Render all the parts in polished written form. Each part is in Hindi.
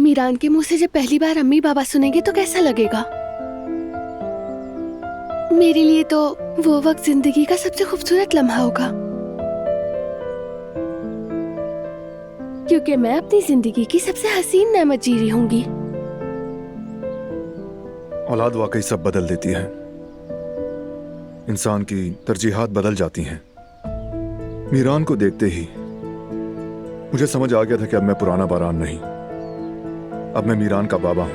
मीरान के मुंह से जब पहली बार अम्मी बाबा सुनेंगे तो कैसा लगेगा। मेरे लिए तो वो वक्त जिंदगी का सबसे खूबसूरत लम्हा होगा, क्योंकि मैं अपनी जिंदगी की सबसे हसीन नेमत जी रही होंगी। औलाद वाकई सब बदल देती है, इंसान की तरजीहात बदल जाती हैं। मीरान को देखते ही मुझे समझ आ गया था कि अब मैं पुराना बारान नहीं, अब मैं मीरान का बाबा हूं।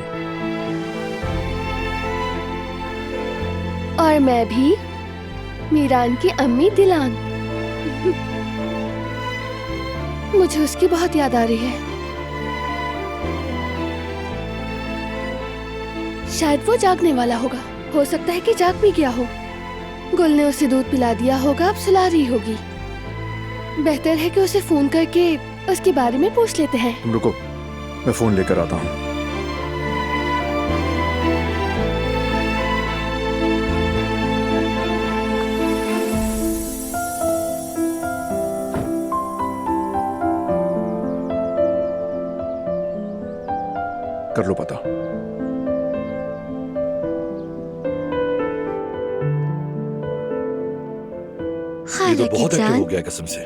और मैं भी मीरान की अम्मी दिलान। मुझे उसकी बहुत याद आ रही है। शायद वो जागने वाला होगा, हो सकता है कि जाग भी गया हो। गुल ने उसे दूध पिला दिया होगा, अब सुला रही होगी। बेहतर है कि उसे फोन करके उसके बारे में पूछ लेते हैं। तुम रुको, मैं फोन लेकर आता हूं। कर लो पता। ये तो बहुत एक्टिव हो जान, गया कसम से।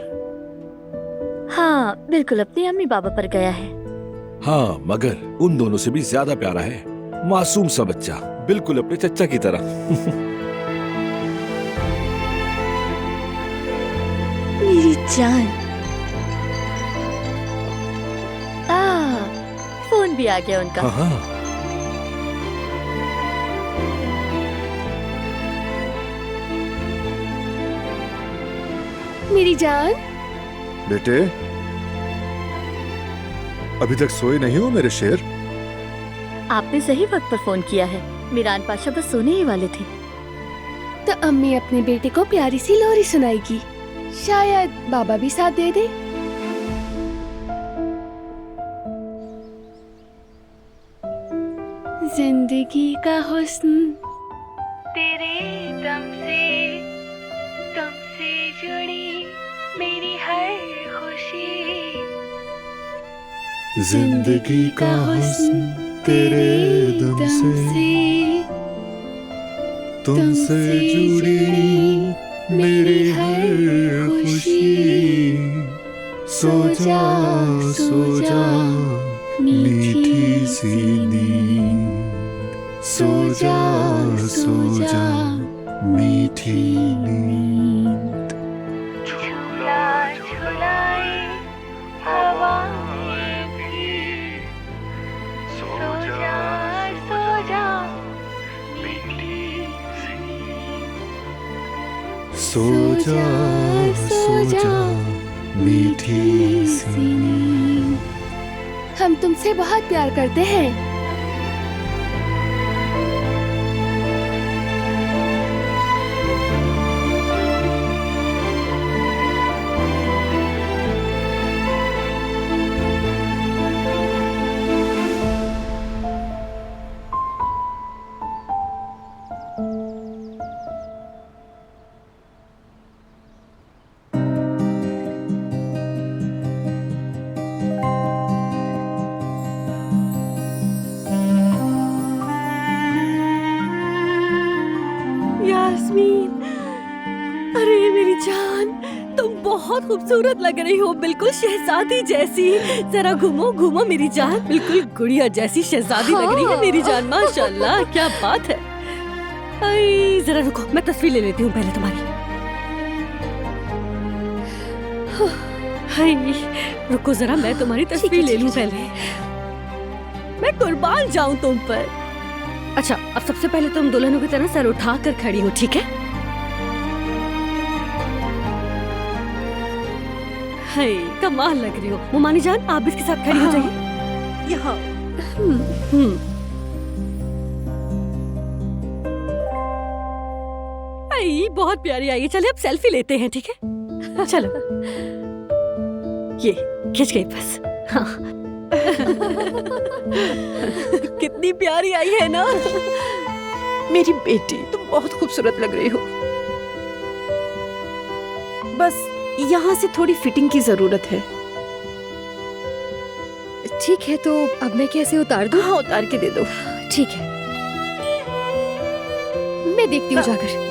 हाँ बिल्कुल अपनी अम्मी बाबा पर गया है। हाँ मगर उन दोनों से भी ज्यादा प्यारा है, मासूम सा बच्चा, बिल्कुल अपने चच्चा की तरह। मेरी जान। फोन भी आ गया उनका। हाँ हाँ। मेरी जान। बेटे, अभी तक सोए नहीं हो मेरे शेर? आपने सही वक्त पर फोन किया है, मीरान पाशा बस सोने ही वाले थे। तो अम्मी अपने बेटे को प्यारी सी लोरी सुनाएगी, शायद बाबा भी साथ दे दे। जिंदगी का हुस्न तेरे दम से जुड़ी मेरी हर खुशी। जिंदगी का हुस्न तेरे दम से, तुमसे जुड़ी मेरी हर खुशी। सो जा मीठी सी नींद, सो जा मीठी नींद। झुलाए हवाएं भी, सो जा मीठी सी नींद। सो जा मीठी सी नींद। हम तुमसे बहुत प्यार करते हैं। यास्मीन, अरे मेरी जान, तुम बहुत खूबसूरत लग रही हो, बिल्कुल शहजादी जैसी। जरा घूमो घूमो मेरी जान, बिल्कुल गुड़िया जैसी शहजादी लग रही है मेरी जान। माशाल्लाह, क्या बात है। आई, जरा रुको, मैं तस्वीर ले लेती हूँ पहले तुम्हारी। हाय, रुको जरा, मैं तुम्हारी तस्वीर ले लूँ पहले। मैं कुर्बान जाऊँ तुम पर। अच्छा, अब सबसे पहले तुम दुल्हनों की तरह सर उठा कर खड़ी हो, ठीक है? हाय, कमाल लग रही हो। मुमानी जान, आप इसके साथ खड़ी हो जाइए। यहाँ। आई, बहुत प्यारी आई है। चलिए अब सेल्फी लेते हैं, ठीक है? चलो, ये खिंच गई बस। हाँ। कितनी प्यारी आई है ना। मेरी बेटी, तुम बहुत खूबसूरत लग रही हो। बस यहाँ से थोड़ी फिटिंग की जरूरत है। ठीक है, तो अब मैं कैसे उतार दूं? हाँ, उतार के दे दो। ठीक है, मैं देखती हूँ जाकर।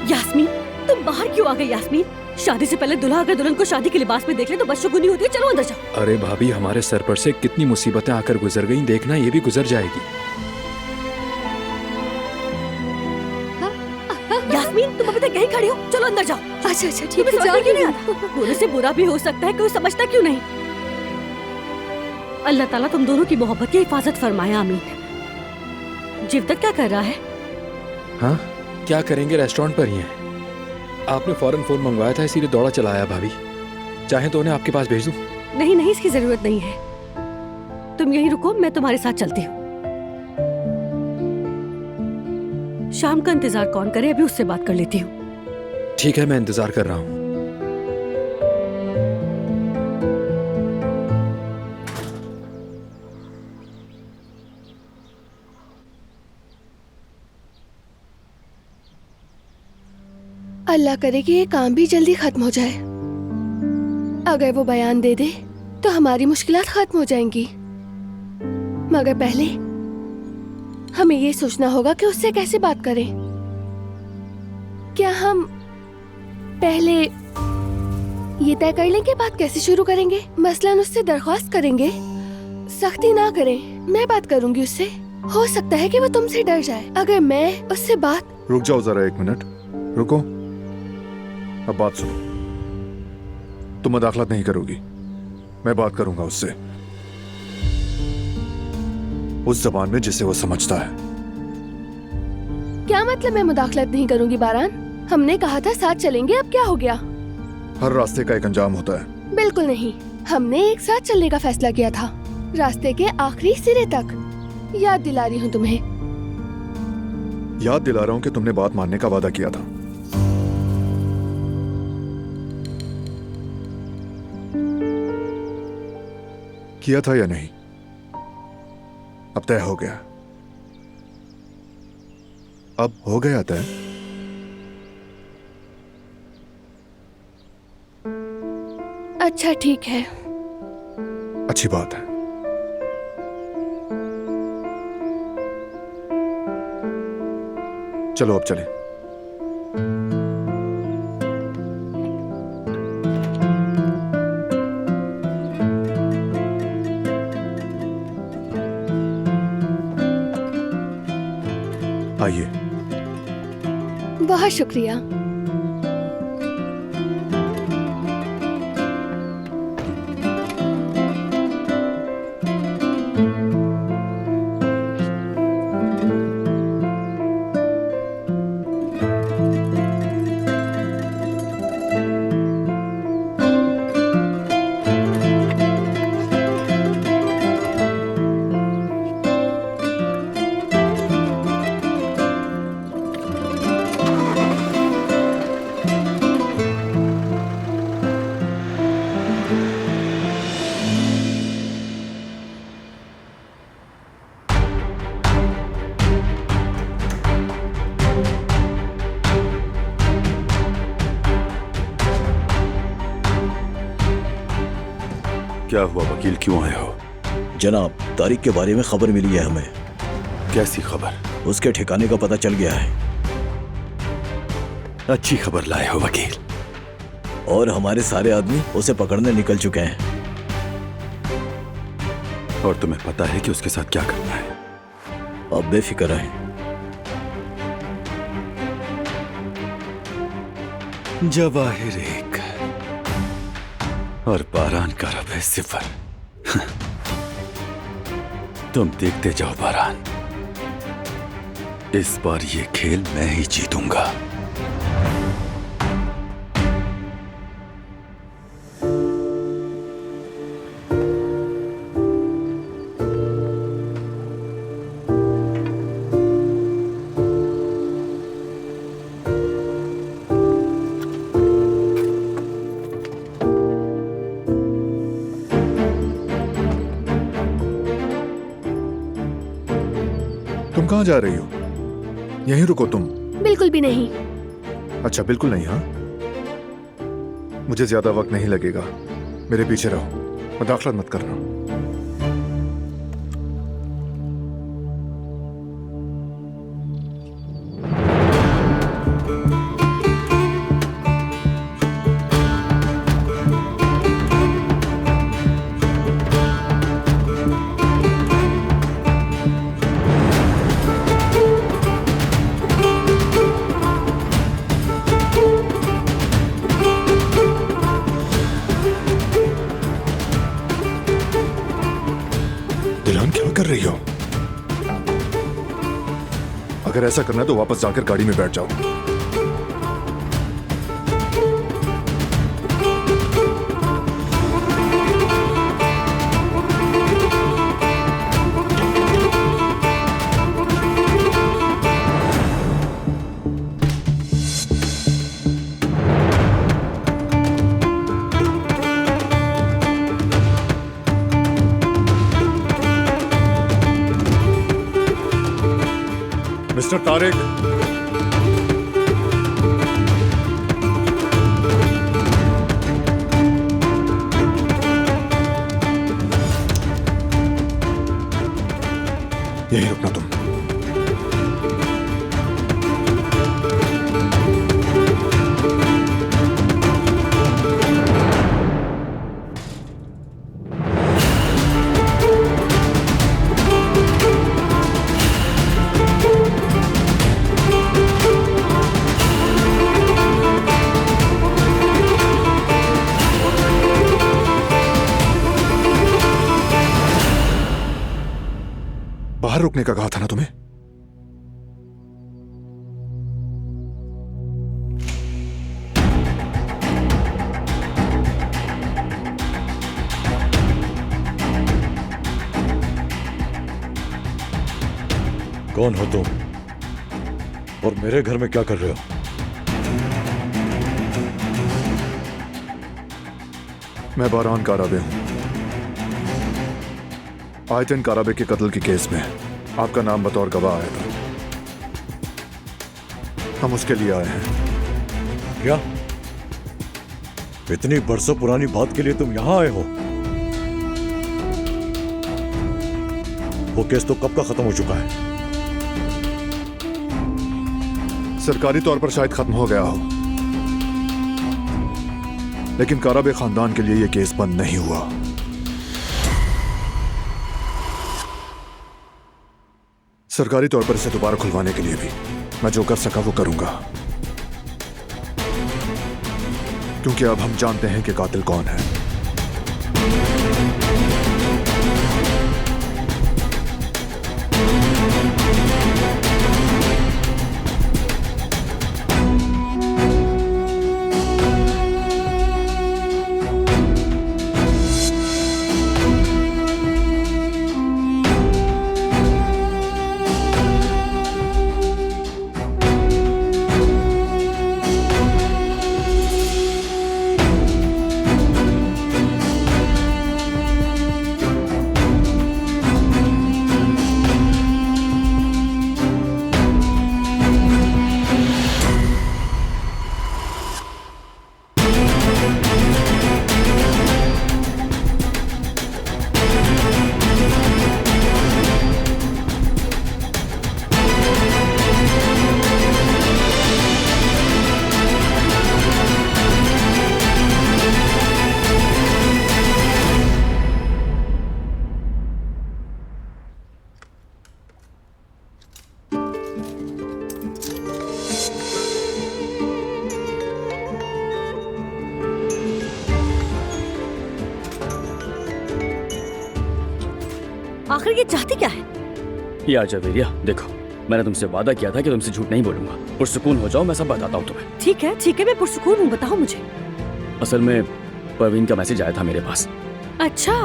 यास्मीन, तुम बाहर क्यों आ गई? यास्मीन, शादी से पहले दूल्हा अगर दुल्हन को शादी के लिबास में देख ले तो बदशगुनी होती है। चलो अंदर जाओ। अरे भाभी, हमारे सर पर से कितनी मुसीबतें आकर गुजर गईं, देखना ये भी गुजर जाएगी। यास्मीन, तुम अभी तक यहीं खड़ी हो, चलो अंदर जाओ। अच्छा अच्छा, ठीक तुम्हें है, समझ जाओ। में क्यों नहीं आता? बुरे से बुरा भी हो सकता है, कोई समझता क्यों नहीं? अल्लाह ताला तुम दोनों की मोहब्बत की हिफाजत फरमाए, आमीन। जिवदत क्या कर रहा है? हाँ, क्या करेंगे, रेस्टोरेंट पर ही हैं। आपने फौरन फोन मंगवाया था, इसीलिए दौड़ा चला आया भाभी। चाहे तो उन्हें आपके पास भेज दूं? नहीं नहीं, इसकी जरूरत नहीं है। तुम यहीं रुको, मैं तुम्हारे साथ चलती हूँ। शाम का इंतजार कौन करे, अभी उससे बात कर लेती हूँ। ठीक है, मैं इंतजार कर रहा हूँ। अल्लाह करे कि ये काम भी जल्दी खत्म हो जाए। अगर वो बयान दे दे तो हमारी मुश्किलात खत्म हो जाएंगी। मगर पहले हमें ये सोचना होगा कि उससे कैसे बात करें। क्या हम पहले ये तय कर लें कि बात कैसे शुरू करेंगे? मसलन उससे दरख्वास्त करेंगे, सख्ती ना करें। मैं बात करूंगी उससे, हो सकता है कि वो तुमसे डर जाए। अगर मैं उससे बात... रुक जाओ जरा, 1 मिनट रुको। अब बात सुनो, तुम मुदाखलत नहीं करोगी, मैं बात करूंगा उससे उस जबान में जिसे वो समझता है। क्या मतलब मैं मुदाखलत नहीं करूंगी बारान? हमने कहा था साथ चलेंगे, अब क्या हो गया? हर रास्ते का एक अंजाम होता है। बिल्कुल नहीं, हमने एक साथ चलने का फैसला किया था, रास्ते के आखिरी सिरे तक। याद दिला रही हूँ तुम्हें। याद दिला रहा हूं कि तुमने बात मानने का वादा किया था। किया था या नहीं? अब तय हो गया। अब हो गया तय। अच्छा ठीक है। अच्छी बात है। चलो अब चलें। आइए। बहुत शुक्रिया। क्या हुआ वकील, क्यों आए हो? जनाब, तारिक के बारे में खबर मिली है हमें। कैसी खबर? उसके ठिकाने का पता चल गया है। अच्छी खबर लाए हो वकील। और हमारे सारे आदमी उसे पकड़ने निकल चुके हैं। और तुम्हें पता है कि उसके साथ क्या करना है? अब बेफिक्र रहें। जवाहिर एक और बारान का रब है 0। तुम देखते जाओ बारान, इस बार ये खेल मैं ही जीतूंगा। कहाँ जा रही हो? यहीं रुको तुम। बिल्कुल भी नहीं। अच्छा बिल्कुल नहीं। हाँ, मुझे ज्यादा वक्त नहीं लगेगा, मेरे पीछे रहो, मुदाखलत मत करना। दिलान क्या कर रही हो? अगर ऐसा करना है तो वापस जाकर गाड़ी में बैठ जाओ। मिस्टर तारिक, यहीं रुकना तुम। बाहर रुकने का कहा था ना तुम्हें? कौन हो तुम और मेरे घर में क्या कर रहे हो? मैं बारान काराबे हूं। आयतन काराबे के कत्ल के केस में आपका नाम बतौर गवाह आया था। हम उसके लिए आए हैं। क्या इतनी बरसों पुरानी बात के लिए तुम यहां आए हो? वो केस तो कब का खत्म हो चुका है। सरकारी तौर पर शायद खत्म हो गया हो, लेकिन काराबे खानदान के लिए यह केस बंद नहीं हुआ। सरकारी तौर पर इसे दोबारा खुलवाने के लिए भी मैं जो कर सका वो करूंगा, क्योंकि अब हम जानते हैं कि कातिल कौन है। आखिर ये चाहती क्या है? ये आजा वीरिया, देखो मैंने तुमसे वादा किया था कि तुमसे झूठ नहीं बोलूंगा। पुरसुकून हो जाओ, मैं सब बताता हूँ तुम्हें। ठीक है मैं पुरसुकून हूँ, बताओ मुझे। असल में परवीन का मैसेज आया था मेरे पास। अच्छा,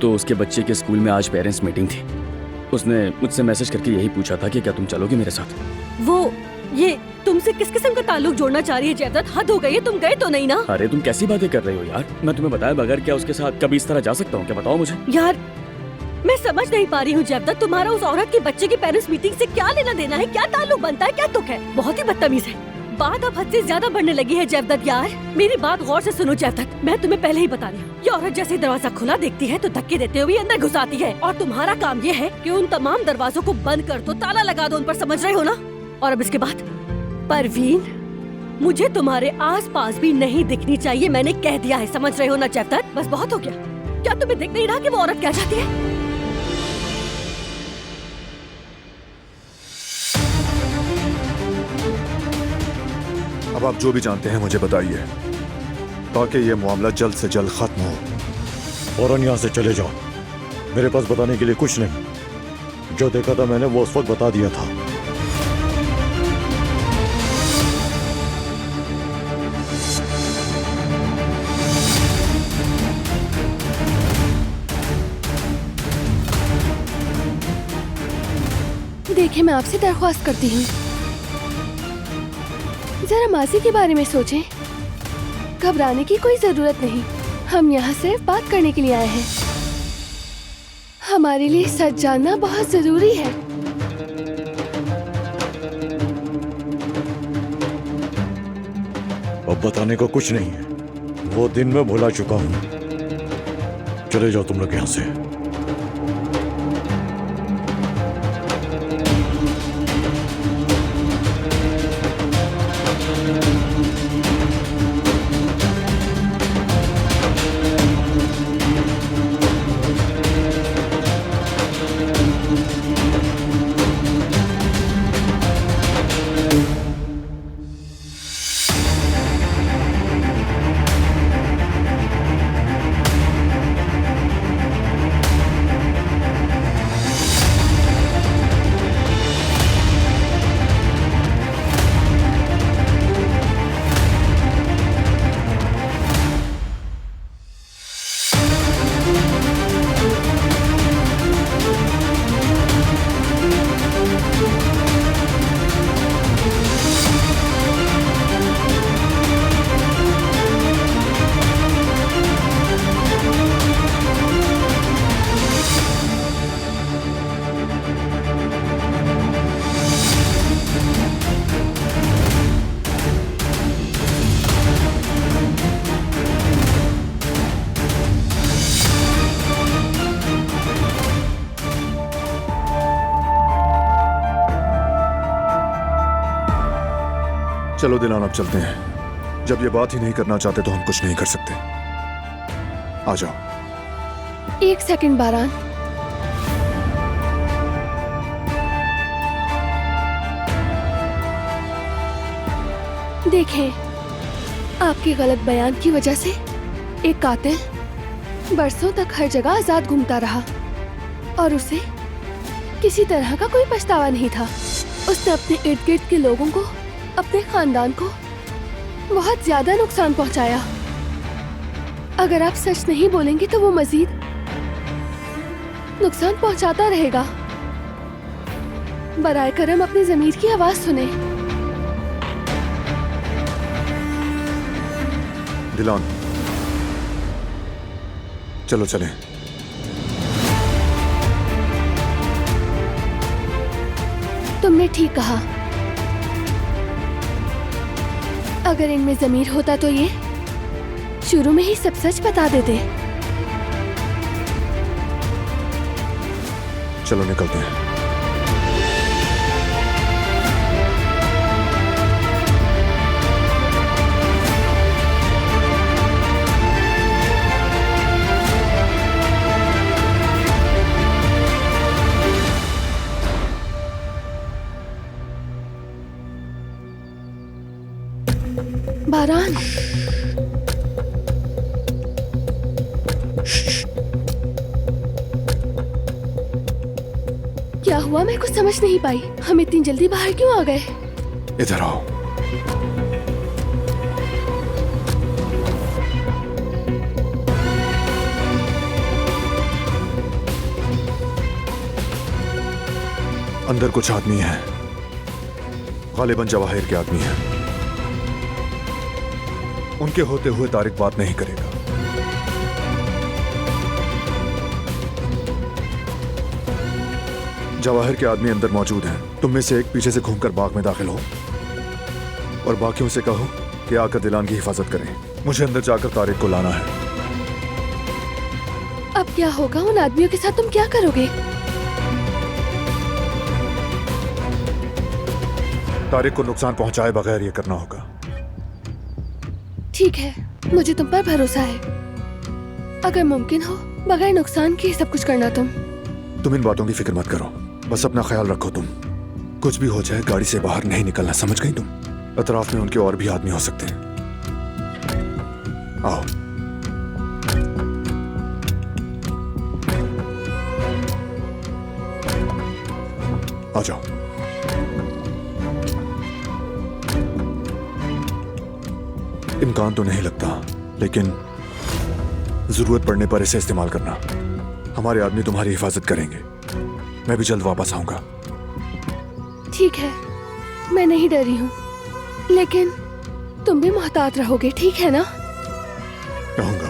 तो उसके बच्चे के स्कूल में आज पेरेंट्स मीटिंग थी। उसने मुझसे मैसेज करके यही पूछा था कि क्या तुम चलोगे मेरे साथ। वो ये तुमसे किस किस्म का ताल्लुक जोड़ना चाह रही है जैदत? हद हो गई है, तुम गए तो नहीं ना? अरे तुम कैसी बातें कर रही हो यार, मैं तुम्हें बताया बगैर क्या उसके साथ कभी इस तरह जा सकता हूँ क्या? बताओ मुझे। यार मैं समझ नहीं पा रही हूँ जैवदत्त, तुम्हारा उस औरत के बच्चे की पेरेंट्स मीटिंग से क्या लेना देना है? क्या ताल्लुक बनता है? क्या तुक है? बहुत ही बदतमीज है। बात अब हद से ज्यादा बढ़ने लगी है जैवदत्त यार। मेरी बात गौर से सुनो जैवदत्त, मैं तुम्हें पहले ही बता रही हूँ, ये औरत जैसे दरवाजा खुला देखती है तो धक्के देते हुए अंदर घुस आती है, और तुम्हारा काम ये है कि उन तमाम दरवाजों को बंद कर दो, ताला लगा दो उन पर, समझ रहे हो ना? और अब इसके बाद परवीन, मुझे तुम्हारे आसपास भी नहीं दिखनी चाहिए, मैंने कह दिया है, समझ रहे हो ना जैवदत्त? बस बहुत हो गया। क्या तुम्हें दिख नहीं रहा कि वो औरत क्या चाहती है? अब आप जो भी जानते हैं मुझे बताइए, ताकि ये मामला जल्द से जल्द खत्म हो। फौरन यहाँ से चले जाओ। मेरे पास बताने के लिए कुछ नहीं। जो देखा था मैंने वो उस वक्त बता दिया था। देखिए, मैं आपसे दरख्वास्त करती हूँ, जरा मासी के बारे में सोचें। घबराने की कोई जरूरत नहीं, हम यहाँ सिर्फ बात करने के लिए आए हैं। हमारे लिए सच जानना बहुत जरूरी है। अब बताने को कुछ नहीं है, वो दिन मैं भुला चुका हूँ। चले जाओ तुम लोग यहाँ से। चलो दिलान, अब चलते हैं। जब ये बात ही नहीं करना चाहते तो हम कुछ नहीं कर सकते। आ जाओ। एक सेकंड बारान, देखें, आपके गलत बयान की वजह से एक कातिल बरसों तक हर जगह आजाद घूमता रहा और उसे किसी तरह का कोई पछतावा नहीं था। उसने अपने इर्द गिर्द के लोगों को, अपने खानदान को बहुत ज्यादा नुकसान पहुंचाया। अगर आप सच नहीं बोलेंगे तो वो मजीद नुकसान पहुंचाता रहेगा। बराए करम अपनी ज़मीर की आवाज सुने। दिलान, चलो चलें। तुमने ठीक कहा। अगर इनमें ज़मीर होता तो ये शुरू में ही सब सच बता देते। चलो निकलते हैं। बारान, क्या हुआ? मैं कुछ समझ नहीं पाई। हम इतनी जल्दी बाहर क्यों आ गए? इधर आओ। अंदर कुछ आदमी हैं, गालिबन जवाहिर के आदमी हैं। उनके होते हुए तारिक बात नहीं करेगा। जवाहर के आदमी अंदर मौजूद हैं। तुम में से एक पीछे से घूमकर बाग में दाखिल हो और बाकियों से कहो कि आकर दिलान की हिफाजत करें। मुझे अंदर जाकर तारिक को लाना है। अब क्या होगा? उन आदमियों के साथ तुम क्या करोगे? तारिक को नुकसान पहुंचाए बगैर ये करना होगा। ठीक है, मुझे तुम पर भरोसा है। अगर मुमकिन हो बगैर नुकसान के सब कुछ करना। तुम इन बातों की फिक्र मत करो, बस अपना ख्याल रखो। तुम कुछ भी हो जाए गाड़ी से बाहर नहीं निकलना, समझ गई तुम? अतराफ में उनके और भी आदमी हो सकते हैं। आओ। आ जाओ। इम्कान तो नहीं लगता, लेकिन जरूरत पड़ने पर इसे इस्तेमाल करना। हमारे आदमी तुम्हारी हिफाजत करेंगे। मैं भी जल्द वापस आऊंगा। ठीक है, मैं नहीं डरी हूँ, लेकिन तुम भी मोहतात रहोगे, ठीक है ना? रहूंगा।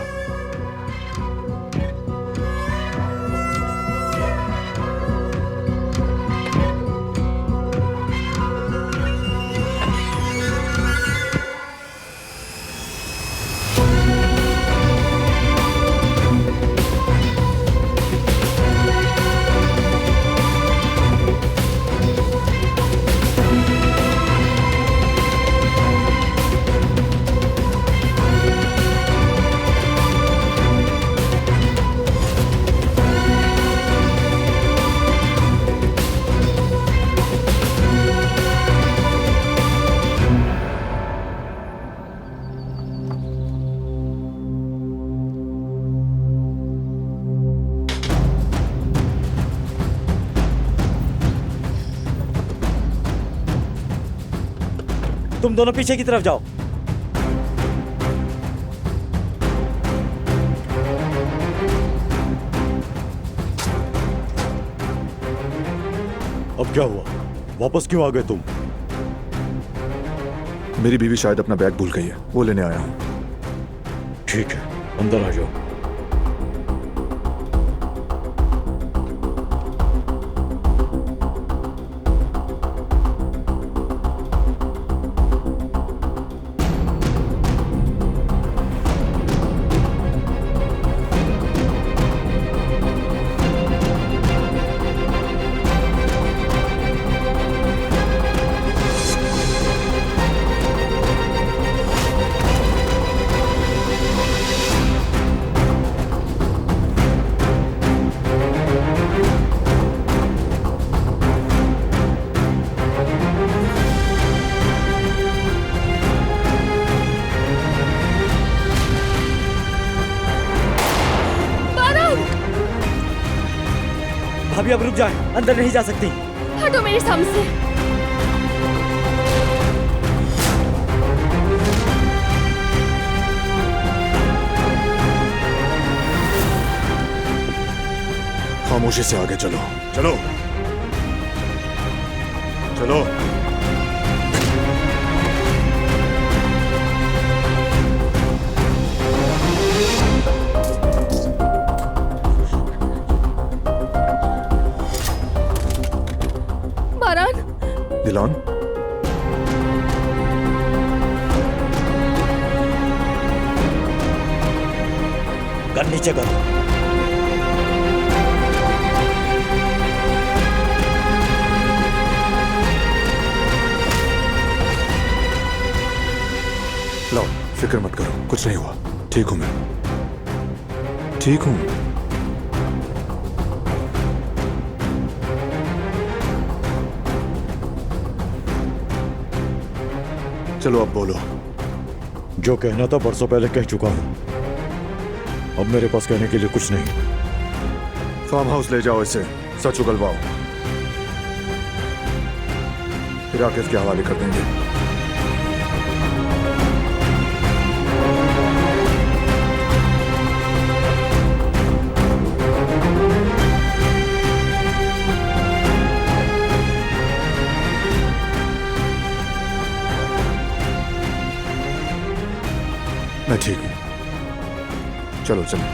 तुम दोनों पीछे की तरफ जाओ। अब क्या हुआ? वापस क्यों आ गए तुम? मेरी बीवी शायद अपना बैग भूल गई है, वो लेने आया हूं। ठीक है, अंदर आ जाओ। भाभी अब रुक जाए, अंदर नहीं जा सकती। हटो मेरे सामने से। खामोशी से आगे चलो। चलो चलो। दिलान, कर नीचे करो। लो, फिक्र मत करो, कुछ नहीं हुआ। ठीक हूं मैं, ठीक हूं। चलो अब बोलो। जो कहना था बरसों पहले कह चुका हूं, अब मेरे पास कहने के लिए कुछ नहीं। फार्म हाउस ले जाओ इसे, सच उगलवाओ, फिर आकिफ के हवाले कर देंगे। मैं ठीक हूं, चलो चलो।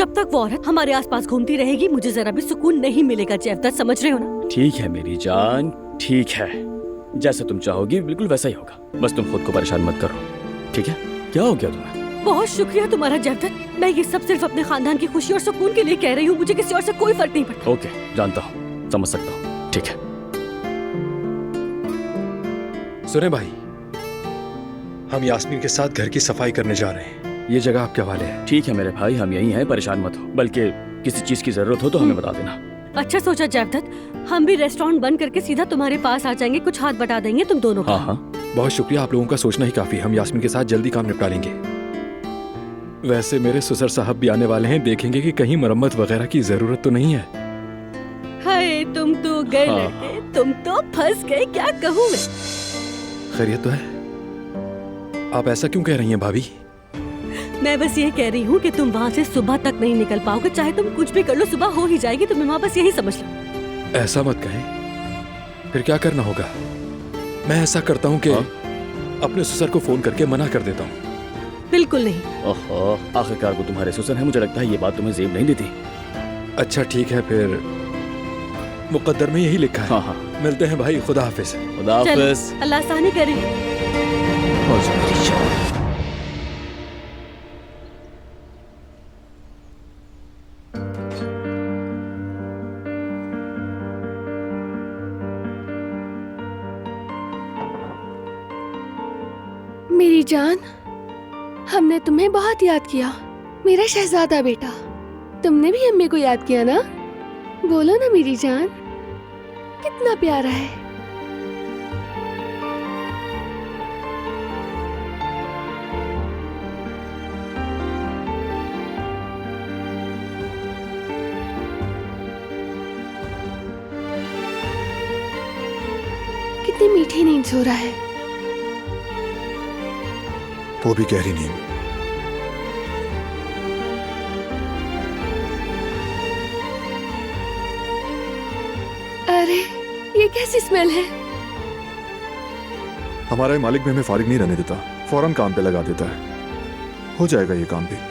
जब तक वो औरत हमारे आसपास घूमती रहेगी मुझे जरा भी सुकून नहीं मिलेगा जेवदत, समझ रहे हो ना? ठीक है मेरी जान, ठीक है, जैसा तुम चाहोगी बिल्कुल वैसा ही होगा। बस तुम खुद को परेशान मत करो, ठीक है? क्या हो गया तुम्हें? बहुत शुक्रिया तुम्हारा जेवदत, मैं ये सब सिर्फ अपने खानदान की खुशी और सुकून के लिए कह रही हूँ, मुझे किसी और से कोई फर्क नहीं पड़ता। ओके, जानता हूँ, समझ सकता हूँ, ठीक है। सुने भाई, हम यास्मीन के साथ घर की सफाई करने जा रहे हैं, ये जगह आपके हवाले है। ठीक है मेरे भाई, हम यही हैं, परेशान मत हो, बल्कि किसी चीज की जरूरत हो तो हमें बता देना। अच्छा सोचा जेवदत, हम भी रेस्टोरेंट बंद करके सीधा तुम्हारे पास आ जाएंगे, कुछ हाथ बटा देंगे तुम दोनों का। हाँ हाँ, बहुत शुक्रिया, आप लोगों का सोचना ही काफी, हम यास्मीन के साथ जल्दी काम निपटा लेंगे। वैसे मेरे ससुर साहब भी आने वाले हैं, देखेंगे कि कहीं मरम्मत वगैरह की जरूरत तो नहीं है। हाय तुम तो गए हाँ। लड़के, तुम तो फंस गए, क्या कहूँ मैं। खैरियत तो है? आप ऐसा क्यों कह रही हैं भाभी? मैं बस ये कह रही हूँ कि तुम वहाँ से सुबह तक नहीं निकल पाओगे, चाहे तुम कुछ भी कर लो सुबह हो ही जाएगी, तुम्हें वहाँ बस यही समझ लो। ऐसा मत कहें, फिर क्या करना होगा? मैं ऐसा करता हूँ कि अपने ससुर को फोन करके मना कर देता हूँ। बिल्कुल नहीं। ओहो, आखिरकार वो तुम्हारे ससुर हैं, मुझे लगता है ये बात तुम्हें जेब नहीं देती। अच्छा ठीक है, फिर मुकद्दर में यही लिखा है। हाँ हाँ, मिलते हैं भाई, खुदा हाफिज। खुदा चल, हाफिज। अल्लाह आसानी करे। मेरी जान, हमने तुम्हें बहुत याद किया, मेरा शहजादा बेटा। तुमने भी अम्मी को याद किया ना? बोलो ना मेरी जान, कितना प्यारा है। कितनी मीठी नींद सो रहा है। वो भी गहरी नींद। अरे ये कैसी स्मेल है? हमारा ये मालिक भी हमें फारिग नहीं रहने देता, फौरन काम पे लगा देता है। हो जाएगा ये काम भी।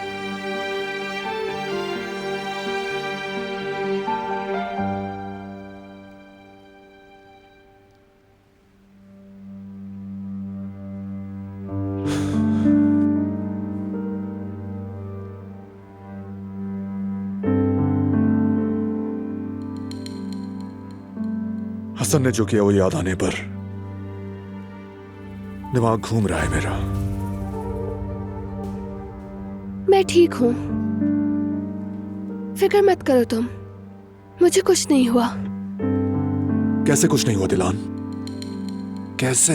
हसन ने जो किया वो याद आने पर दिमाग घूम रहा है मेरा। मैं ठीक हूँ, फिक्र मत करो तुम, मुझे कुछ नहीं हुआ। कैसे कुछ नहीं हुआ दिलान? कैसे?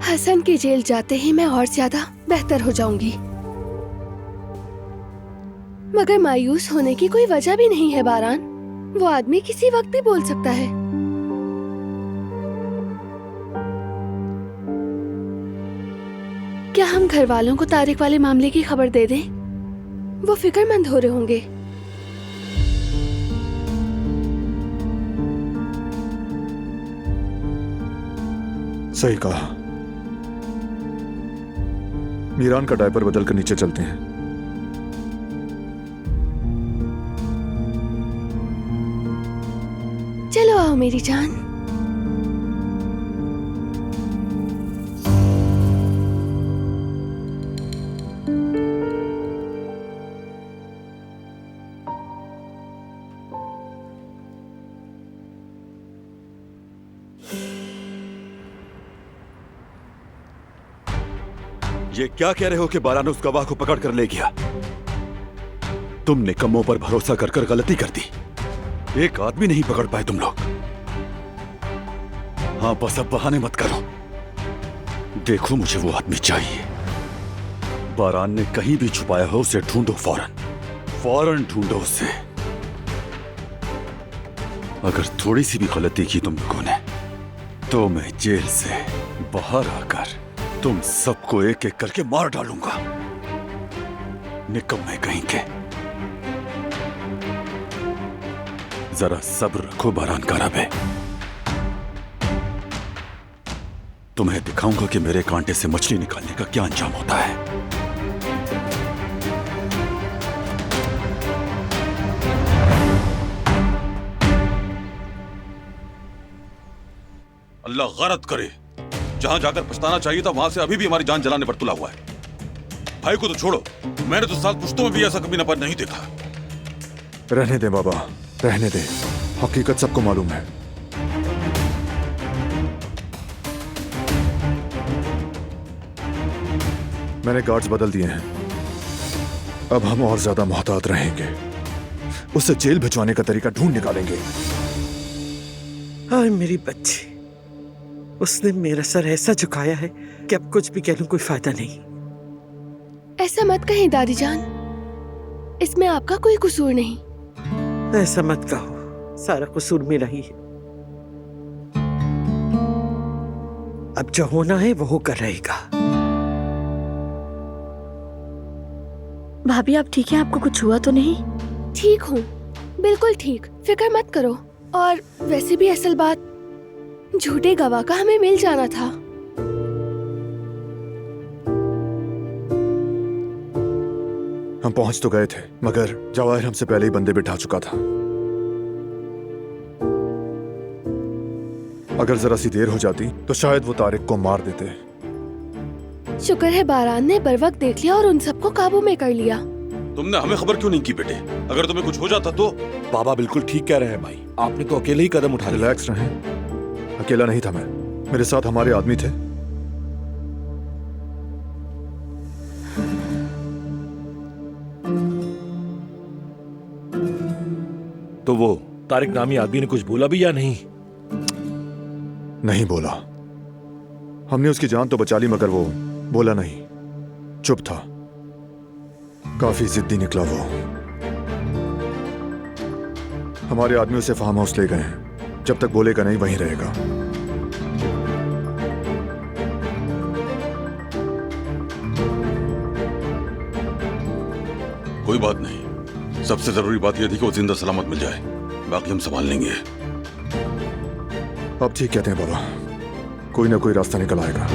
हसन की जेल जाते ही मैं और ज्यादा बेहतर हो जाऊंगी, मगर मायूस होने की कोई वजह भी नहीं है बारान। वो आदमी किसी वक्त भी बोल सकता है। क्या हम घर वालों को तारिक वाले मामले की खबर दे दें? वो फिक्रमंद हो रहे होंगे। सही कहा। मीरान का डायपर बदल कर नीचे चलते हैं। चलो आओ मेरी जान। ये क्या कह रहे हो कि बारान उस गवाह को पकड़ कर ले गया? तुमने कमों पर भरोसा कर कर गलती कर दी। एक आदमी नहीं पकड़ पाए तुम लोग। हाँ बस अब बहाने मत करो। देखो मुझे वो आदमी चाहिए। बारान ने कहीं भी छुपाया हो उसे ढूंढो, फौरन ढूंढो उसे। अगर थोड़ी सी भी गलती की तुम लोगों ने तो मैं जेल से बाहर आकर तुम सबको एक एक करके मार डालूंगा। निकम्मे कहीं के। जरा सब्र रखो बारान कारबे। तुम्हें दिखाऊंगा कि मेरे कांटे से मछली निकालने का क्या अंजाम होता है। अल्लाह गरत करे, जहां जाकर पछताना चाहिए था वहां से अभी भी हमारी जान जलाने पर तुला हुआ है। भाई को तो छोड़ो, मैंने तो 7 पुश्तों में भी ऐसा कभी नपर नहीं देखा। रहने दे बाबा, रहने दे। हकीकत सबको मालूम है। मैंने गार्ड्स बदल दिए हैं। अब हम और ज्यादा मोहतात रहेंगे। उसे जेल भिजवाने का तरीका ढूंढ निकालेंगे। हाय मेरी बच्ची, उसने मेरा सर ऐसा झुकाया है कि अब कुछ भी कह लूं कोई फायदा नहीं। ऐसा मत कहें दादी जान, इसमें आपका कोई कसूर नहीं। ऐसा मत कहो, सारा कसूर मेरा ही है। अब जो होना है वो होकर रहेगा। भाभी आप ठीक है? आपको कुछ हुआ तो नहीं? ठीक हूँ, बिल्कुल ठीक, फिक्र मत करो। और वैसे भी असल बात, झूठे गवाह का हमें मिल जाना था। हम पहुंच तो गए थे, मगर जवाहिर हमसे पहले ही बंदे बिठा चुका था। अगर जरा सी देर हो जाती तो शायद वो तारिक को मार देते। शुक्र है बारान ने बर वक्त देख लिया और उन सबको काबू में कर लिया। तुमने हमें खबर क्यों नहीं की बेटे? अगर तुम्हें कुछ हो जाता तो। बाबा बिल्कुल ठीक कह रहे हैं भाई, आपने तो अकेले ही कदम उठा लिया। रिलैक्स रहें, अकेला नहीं था मैं, मेरे साथ हमारे आदमी थे। तो वो तारिक नामी आदमी ने कुछ बोला भी या नहीं? नहीं बोला। हमने उसकी जान तो बचा ली, मगर वो बोला नहीं, चुप था। काफी जिद्दी निकला वो। हमारे आदमी उसे फार्म हाउस ले गए हैं। जब तक बोलेगा नहीं वहीं रहेगा। कोई बात नहीं, सबसे जरूरी बात यह थी कि वो जिंदा सलामत मिल जाए, बाकी हम संभाल लेंगे। अब ठीक कहते हैं बाबा, कोई ना कोई रास्ता निकल आएगा।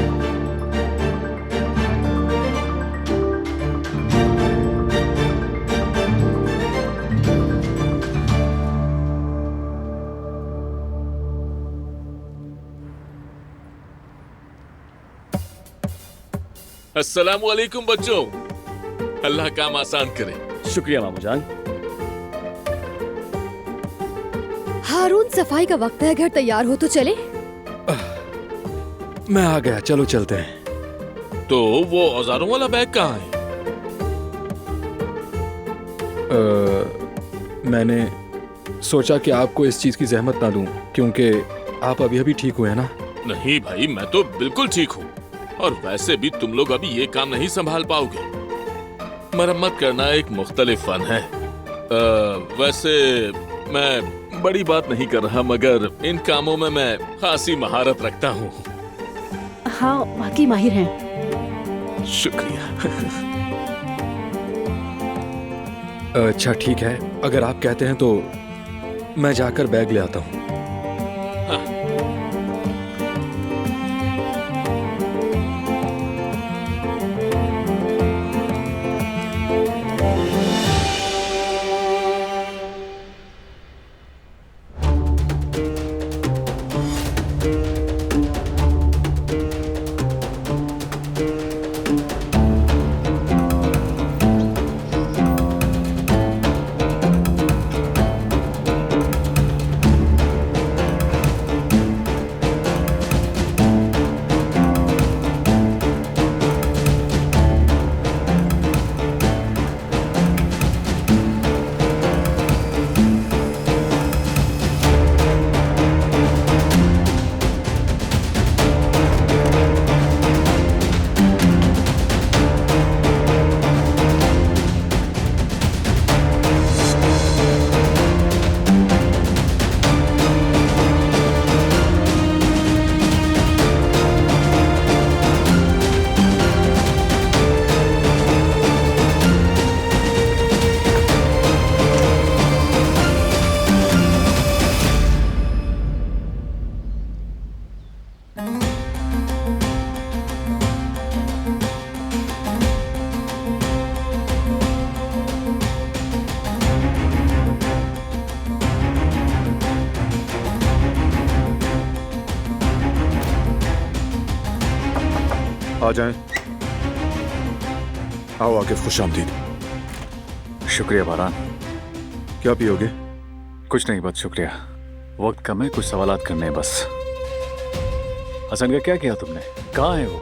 अस्सलाम वालेकुम बच्चों, अल्लाह काम आसान करे। शुक्रिया मामू जान। हारून, सफाई का वक्त है, घर तैयार हो तो चले। मैं आ गया, चलो चलते हैं। तो वो औजारों वाला बैग कहाँ है? मैंने सोचा कि आपको इस चीज की जहमत ना दूं, क्योंकि आप अभी अभी ठीक हुए हैं ना। नहीं भाई, मैं तो बिल्कुल ठीक हूँ। और वैसे भी तुम लोग अभी ये काम नहीं संभाल पाओगे। मरम्मत करना एक मुख्तलिफ फन है। वैसे मैं बड़ी बात नहीं कर रहा, मगर इन कामों में मैं खासी महारत रखता हूँ। हाँ, वाकई माहिर हैं। शुक्रिया। अच्छा ठीक है, अगर आप कहते हैं तो मैं जाकर बैग ले आता हूँ। आ जाएं। आओ आकिफ, खुश आमदीद। शुक्रिया बारान। क्या पियोगे? कुछ नहीं, बहुत शुक्रिया। वक्त कम है, कुछ सवालात करने हैं बस। हसन का क्या किया तुमने? कहाँ है वो?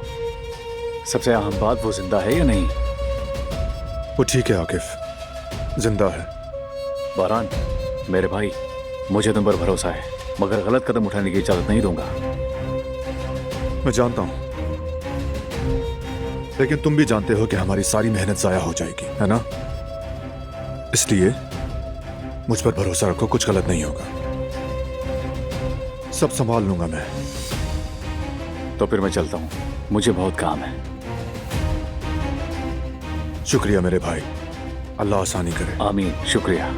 सबसे अहम बात, वो जिंदा है या नहीं? वो ठीक है आकिफ, जिंदा है। बारान मेरे भाई, मुझे तुम पर भरोसा है, मगर गलत कदम उठाने की इजाजत नहीं दूंगा। मैं जानता हूं, लेकिन तुम भी जानते हो कि हमारी सारी मेहनत जाया हो जाएगी, है ना? इसलिए मुझ पर भरोसा रखो, कुछ गलत नहीं होगा। सब संभाल लूंगा मैं। तो फिर मैं चलता हूं, मुझे बहुत काम है। शुक्रिया मेरे भाई, अल्लाह आसानी करे। आमीन, शुक्रिया।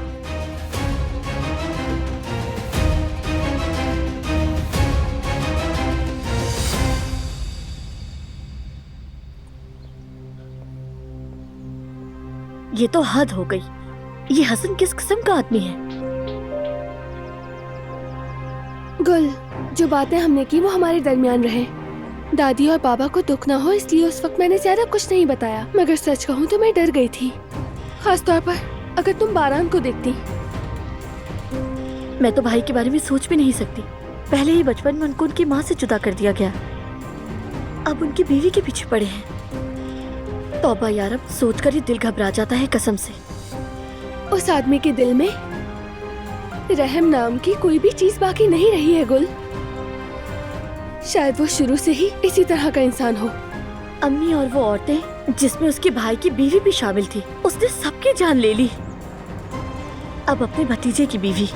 ये तो हद हो गई। ये हसन किस किस्म का आदमी है? गुल, जो बातें हमने की वो हमारे दरमियान रहे। दादी और बाबा को दुख ना हो इसलिए उस वक्त मैंने ज्यादा कुछ नहीं बताया, मगर सच कहूँ तो मैं डर गई थी, खास तौर पर अगर तुम बारान को देखती। मैं तो भाई के बारे में सोच भी नहीं सकती। पहले ही बचपन में उनको उनकी माँ से जुदा कर दिया गया, अब उनकी बीवी के पीछे पड़े हैं। तौबा यार, अब सोचकर ही दिल घबरा जाता है कसम से। उस आदमी के दिल में रहम नाम की कोई भी चीज बाकी नहीं रही है गुल। शायद वो शुरू से ही इसी तरह का इंसान हो। अम्मी और वो औरतें जिसमें उसके भाई की बीवी भी शामिल थी, उसने सबकी जान ले ली। अब अपने भतीजे की बीवी।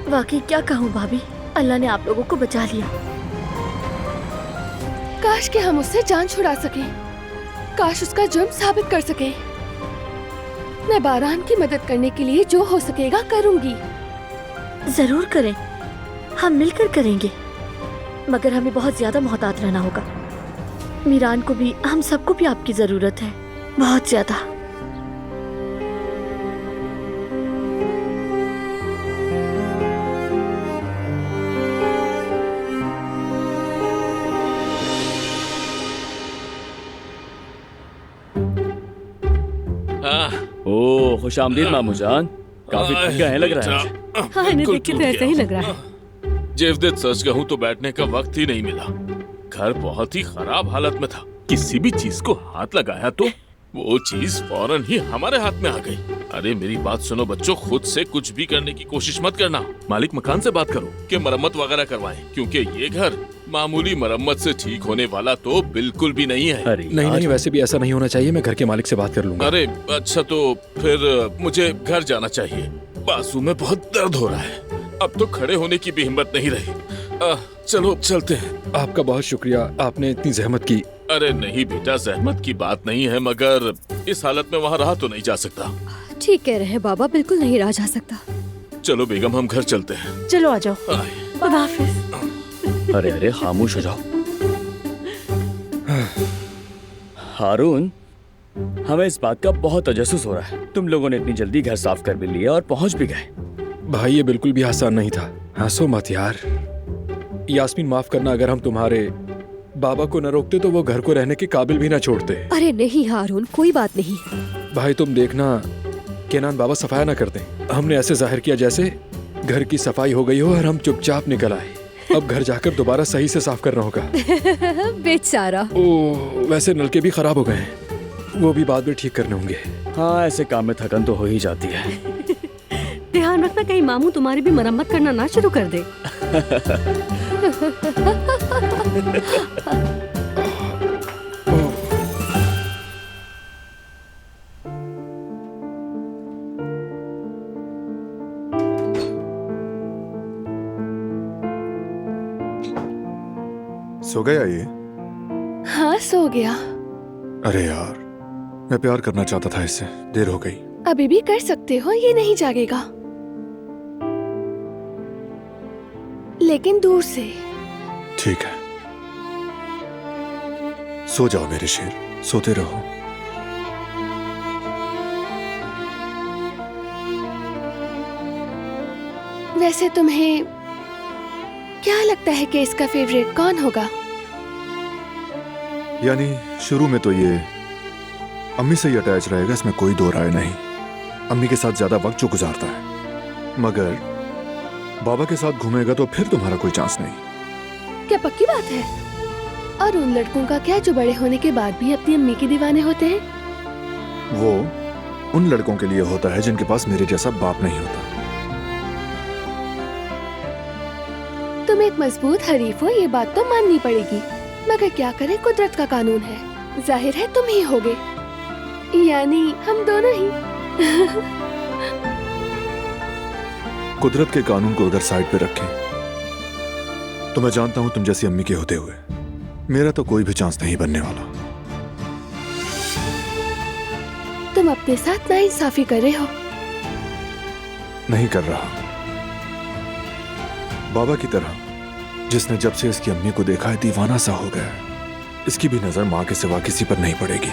वाकई क्या कहूँ भाभी, अल्लाह ने आप लोगों को बचा लिया। काश कि हम उससे जान छुड़ा सकें, काश उसका जुर्म साबित कर सकें। मैं बारान की मदद करने के लिए जो हो सकेगा करूंगी। जरूर करें, हम मिलकर करेंगे, मगर हमें बहुत ज्यादा मोहतात रहना होगा। मीरान को भी, हम सबको भी आपकी जरूरत है, बहुत ज्यादा। ओ खुश आमदीद मामू जान, काफी थक गए हैं लग रहा है। हाँ, इन्हें देख के तो ऐसा ही लग रहा है। जेवदेत सच कहूँ तो बैठने का वक्त ही नहीं मिला। घर बहुत ही खराब हालत में था। किसी भी चीज को हाथ लगाया तो वो चीज फौरन ही हमारे हाथ में आ गई। अरे मेरी बात सुनो बच्चों, खुद से कुछ भी करने की कोशिश मत करना। मालिक मकान से बात करो कि मरम्मत वगैरह करवाएं, क्योंकि ये घर मामूली मरम्मत से ठीक होने वाला तो बिल्कुल भी नहीं है। नहीं, वैसे भी ऐसा नहीं होना चाहिए। मैं घर के मालिक से बात कर लूंगा। अरे अच्छा, तो फिर मुझे घर जाना चाहिए। बाजू में बहुत दर्द हो रहा है, अब तो खड़े होने की भी हिम्मत नहीं रही। चलो चलते हैं। आपका बहुत शुक्रिया, आपने इतनी जहमत की। अरे नहीं बेटा, जहमत की बात नहीं है, मगर इस हालत में वहाँ रहा तो नहीं जा सकता। ठीक कह रहे हैं बाबा, बिल्कुल नहीं रहा जा सकता। चलो बेगम, हम घर चलते हैं। चलो आ जाओ। खुदा हाफिज। अरे अरे खामोश हो जाओ। हारून, हमें इस बात का बहुत तजस्सुस हो रहा है। तुम लोगों ने इतनी जल्दी घर साफ कर भी लिया और पहुंच भी गए। भाई ये बिल्कुल भी आसान नहीं था। हंसो मत यार। यास्मीन, माफ करना, अगर हम तुम्हारे बाबा को न रोकते तो वो घर को रहने के काबिल भी न छोड़ते। अरे नहीं हारून, कोई बात नहीं। भाई तुम देखना, केनान बाबा सफाया न करते। हमने ऐसे जाहिर किया जैसे घर की सफाई हो गई हो और हम चुपचाप निकल आए। अब घर जाकर दोबारा सही से साफ करना होगा। बेचारा। ओह, वैसे नलके भी खराब हो गए हैं, वो भी बाद में ठीक करने होंगे। हाँ, ऐसे काम में थकन तो हो ही जाती है। ध्यान रखना कहीं मामू तुम्हारी भी मरम्मत करना ना शुरू कर दे। सो गया ये? हाँ, सो गया। अरे यार, मैं प्यार करना चाहता था इससे, देर हो गई। अभी भी कर सकते हो, ये नहीं जागेगा, लेकिन दूर से। ठीक है, सो जाओ मेरे शेर, सोते रहो। वैसे तुम्हें क्या लगता है कि इसका फेवरेट कौन होगा? यानी शुरू में तो ये अम्मी से ही अटैच रहेगा, इसमें कोई दो राय नहीं। अम्मी के साथ ज्यादा वक्त जो गुजारता है, मगर बाबा के साथ घूमेगा तो फिर तुम्हारा कोई चांस नहीं। क्या पक्की बात है? और उन लड़कों का क्या जो बड़े होने के बाद भी अपनी अम्मी के दीवाने होते हैं? वो उन लड़कों के लिए होता है जिनके पास मेरे जैसा बाप नहीं होता। तुम एक मजबूत हरीफ हो, ये बात तो माननी पड़ेगी, मगर क्या करें, कुदरत का कानून है। जाहिर है तुम ही होगे, यानी हम दोनों ही। कुदरत के कानून को अगर साइड पे रखें तो मैं जानता हूं तुम जैसी अम्मी के होते हुए मेरा तो कोई भी चांस नहीं बनने वाला। तुम अपने साथ नाइंसाफी कर रहे हो। नहीं कर रहा। बाबा की तरह, जिसने जब से इसकी अम्मी को देखा है दीवाना सा हो गया है। इसकी भी नजर माँ के सिवा किसी पर नहीं पड़ेगी।